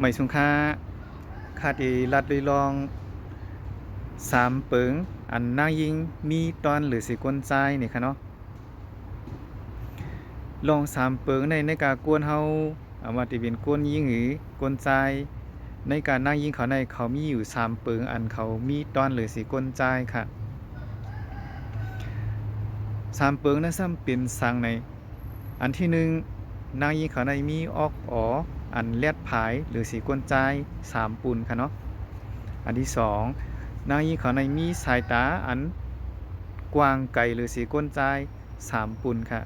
ไม่สุงค่าคาดีลัดลีลอง3เปิงอันนางยิงมีตอนหรือสิกวนใจนี่ค่ะเนาะลอง3เปิงในการกวนเฮาเอามาติเป็นกวนยิงหรือกวนใจในการนั่งยิงเขาในเขามีอยู่3เปิงอันเขามีตอนหรือสิกวนใจค่ะ3เปิงนั้นซ้ำเป็นสังในอันที่1นางยิงเขาในมีออกอ๋ออันเลียดผายหรือสีกวนใจ3ปุ่นค่ะเนาะอันที่2นางยิงเขาในมีสายตาอันกว้างไกลหรือสีกวนใจ3ปุ่นค่ะ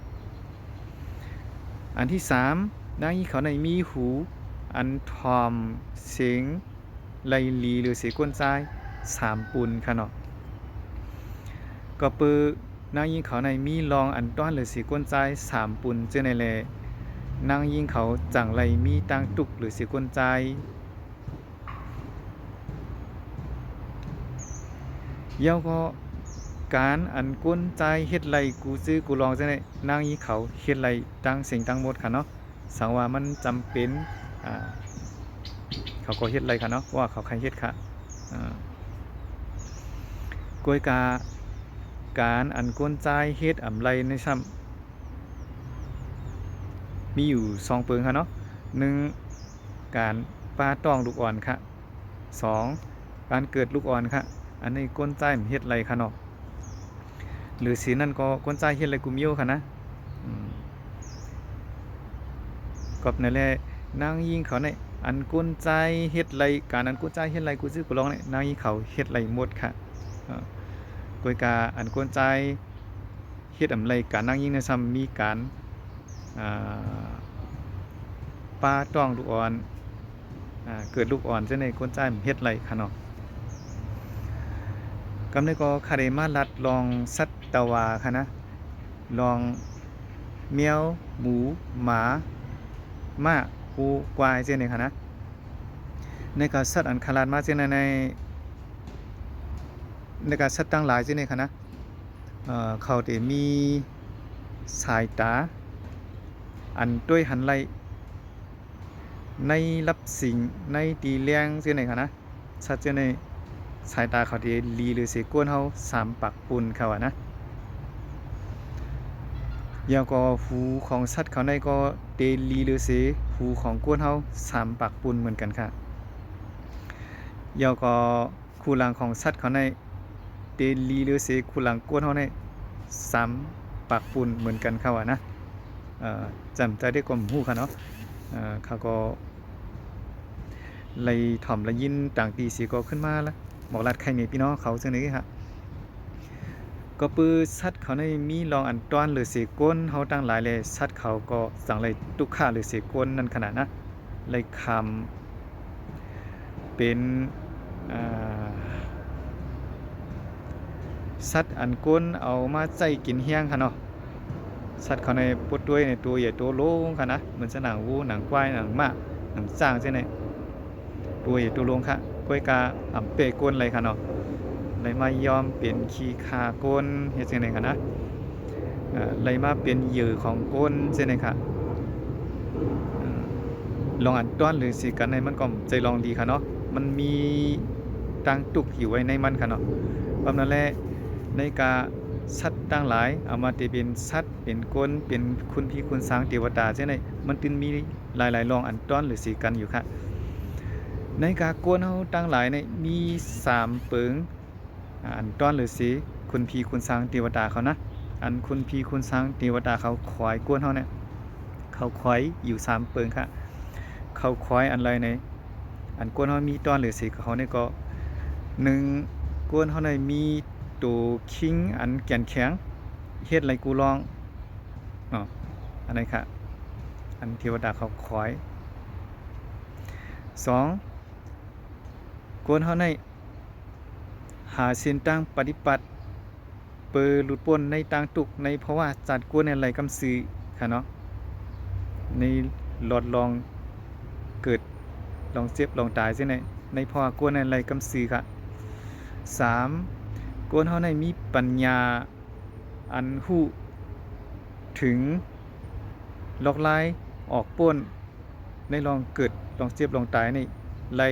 อันที่3นางยิงเขาในมีหูอันทอมเสียงไลลีหรือสีกวนใจ3ปุ่นค่ะเนาะก็ปือนางยิงเขาในมีรองอันต้อนหรือสีกวนใจ3ปุ่นเจอในแลนางยิงเขาจังไรมีตังตุกหรือสิกวนใจเย้าก็การอันกวนใจเฮ็ดไรกูซื้อกูลองจังได๋นางยิงเขาเฮ็ดไรตั้งสิ่งตั้งหมดค่ะเนาะสังว่ามันจำเป็นเขาก็เฮ็ดไรค่ะเนาะว่าเขาใครเฮ็ดค่ะกวยกาการอันกวนใจเฮ็ดอำไรในซ้ำมีอยู่2เปิงค่ะเนาะ1การป้าต้องลูกอ่อนค่ะ2การเกิดลูกอ่อนค่ะอันนี้กวนใจมันเฮ็ดไรค่ะเนาะหรือสีนั่นก็กวนใจเฮ็ดไรกุมโยค่ะนะกับนั่นแหละนางยิงเขาในอันกวนใจเฮ็ดไรการอันกวนใจเฮ็ดไรกูซื้อกูลองเนี่ยนางยิงเขาเฮ็ดไรหมดค่ะกวยกาอันกวนใจเฮ็ดอำไรการนางยิงในซ้ำมีการป้าต้องลูกอ่อนเกิดลูกอ่อนจะในกวนใจมันเฮ็ดไรค่ะเนาะกำนี้ก็คาเดมาลัดลองสัตตวาค่ะนะลองแมวหมูหมาม้าปูควายเช่นนี้ค่ะนะในการสัตว์อันคาลาดมาเช่นในการสัตว์ตั้งหลายเช่นนี้ค่ะนะเขาจะมีสายตาอันด้วยหันไหลในรับสิ่งในตีเลี้ยงเช่นนี้ค่ะนะสัตว์เช่นนี้สายตาเขาที่ลีหรือสีก้นเขา3ปักปุ่นเขาอะนะยาวก็หูของสัตว์เขาในก็เตลีหรือสีหูของก้นเขา3ปักปุ่นเหมือนกันค่ะยาวก็คูหลังของสัตว์เขาในเตลีหรือสีคูหลังก้นเขาใน3ปักปุ่นเหมือนกันเขาอะนะจำใจได้กลมหูค่ะเนาะเขาก็เลยถ่อมละยินต่างตีสีก็ขึ้นมาแล้วบอกรัดใครมีพี่น้องเขาจังนี้ค่ะก็ปื้อสัตว์เขาในมีลองอันต้อนหรือเสก้นเขาตั้งหลายเลยสัตว์เขาก็สั่งเลยตุกข่าหรือเสก้นนั่นขนาดนะเลยคำเป็นสัตว์อันก้นเอามาใจกินเฮี้ยงค่ะเนาะสัตว์เขาในปดด้วยในตัวใหญ่ตัวโล่งค่ะนะเหมือนหนังวูหนังควายหนังม้าหนังจ้างใช่ไหมตัวใหญ่ตัวโล่งค่ะกล้วยกาอ่ำเปะก้นเลยค่ะเนาะเลยมายอมเป็นขี้ขาก้นเฮ็ดจังได๋ค่ะนะเลยมาเป็นเหยื่อของก้นจังได๋ค่ะลองอันต้อนหรือสิกันในมันก็ใจลองดีค่ะเนาะมันมีตังตุกอยู่ไว้ในมันค่ะเนาะเพราะนั้นแหละในกาสัตว์ต่างหลายเอามาติเป็นสัตว์เป็นก้นเป็นคุณพี่คุณสางเทวดาจังได๋มันจึงมีหลายๆลองอันต้อนหรือสิกันอยู่ค่ะในกากวนเฮาต่างหลายในมี3เปิงอันต้อนหรือสีคุณพีคุณสางเทวดาเขานะอันคุณพีคุณสางเทวดาเขาคอยกวนเฮาเนี่ยเขาคอยอยู่3เปิงค่ะเขาคอยอันไรในอันกวนเฮามีต้อนหรือสีเขาเนี่ยก็1กวนเฮาในมีตัวคิงอันแก่นแข็งเฮ็ดไรกูลองเนาะอันนี้ค่ะอันเทวดาเขาคอย2กวนเฮาในหาเส้นตั้งปฏิบัติเปิดหลุดพ้นในต่างตุกในเพราะว่าจัดกวนในไหลกำซื้อค่ะเนาะในหลอดลองเกิดลองเจ็บลองตายใช่ไหมในเพราะว่ากวนในไหลกำซื้อค่ะ3กวนเฮาในมีปัญญาอันฮู้ถึงลอกลายออกป้น ในลองเกิดลองเจ็บลองตายนี่ไล่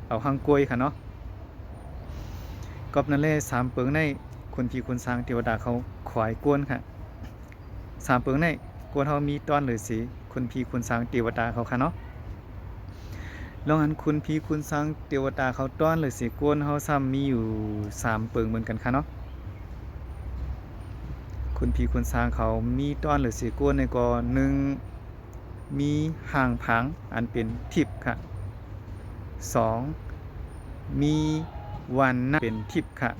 เอาหังกล้วยค่ะเนาะกอบนั่นแหละ3เปิงในคนพี่คนสร้างเทวดาเขาขวายกวนค่ะ3เปิงในกวนเฮามีต้อนหรือสิคนพี่คนสร้างเทวดาเขาค่ะเนาะลองอันคุณพี่คุณสร้างเทวดาเขาต้อนหรือสิกวนเฮาซ้ำมีอยู่3เปิงเหมือนกันค่ะเนาะคุณพี่คุณสร้างเขามีต้อนหรือสิกวนในก็1มีห่างผังอันเป็นทิพย์ค่ะ2มีวันนะเป็นทิพย์ค่ะ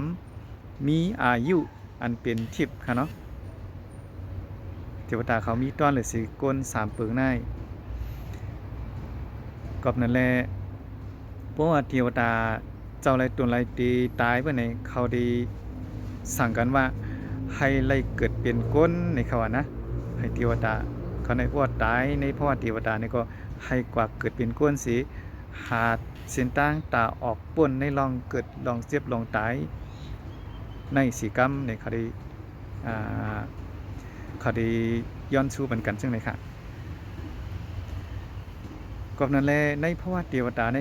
3มีอายุอันเป็นทิพย์ค่ะเนาะเทวดาเขามีต้อนหรือสิกวน3เปิงในกอบนั่นแหละเพราะว่าเทวดาเจ้าไรตนไรตีตายเพื่อในเขาได้สั่งกันว่าให้ไล่เกิดเป็นก้นในเขานะให้เทวดาเขาในพวกตายในเพราะว่าเทวดานี่ก็ให้กว่าเกิดเป็นก้นสิหาดเส้นตั้งตาออกป่นในลองเกิดลองเจ็บลองตายในสีกรรมในเขาได้เขาได้ย้อนชูเหมือนกันซึ่งไหนค่ะก็นั่นแหละในเพราะว่าเทวดาใน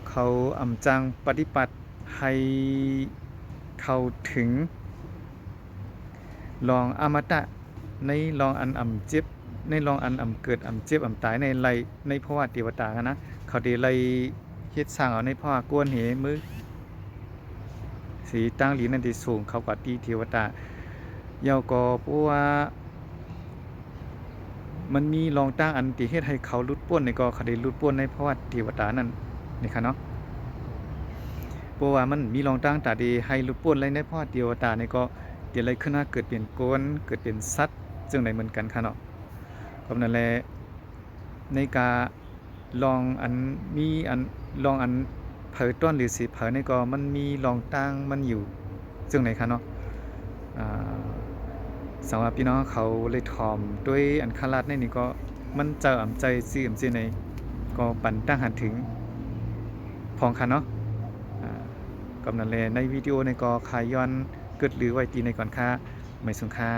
เขาอำจังปฏิบัติให้เข้าถึงลองอมตะในลองอันเจ็บในลองอันเกิดเจ็บตายในไลในเพราะว่าเทวดานะเขาได้ไลเฮ็ดสร้างเอาในเพราะว่ากวนเหมือสีตั้งหลีนั่นที่สูงเขากว่าตีเทวดาเยาก็เพราะว่ามันมีลองตั้งอันที่เฮ็ดให้เขาหลุดพ้นในก็เขาได้หลุดพ้นในเพราะว่าเทวดานั่นนี่ค่ะเนาะเพราะว่ามันมีลองตั้งตาดีให้หลุดพ้นเลยในเพราะเทวดานี่ก็เดี๋ยวอะไรขึ้นมาเกิดเป็นโกนเกิดเป็นสัตว์จึงได้เหมือนกันค่ะเนาะก็นั่นแหละในการลองอันมีอันลองอันเผยต้นหรือสิเผยนี่ก็มันมีลองตั้งมันอยู่จึงไหนค่ะเนาะสำหรับพี่น้องเขาเลยถ่อมด้วยอันคาราดในนี่ก็มันเจอใจซื่อในก็ปั่นตั้งหันถึงพองค่ะเนาะกำนันเลยในวิดีโอในก็ขายย้อนเกิดหรือไว้ตีในก่อนค่ะไม่สงค่า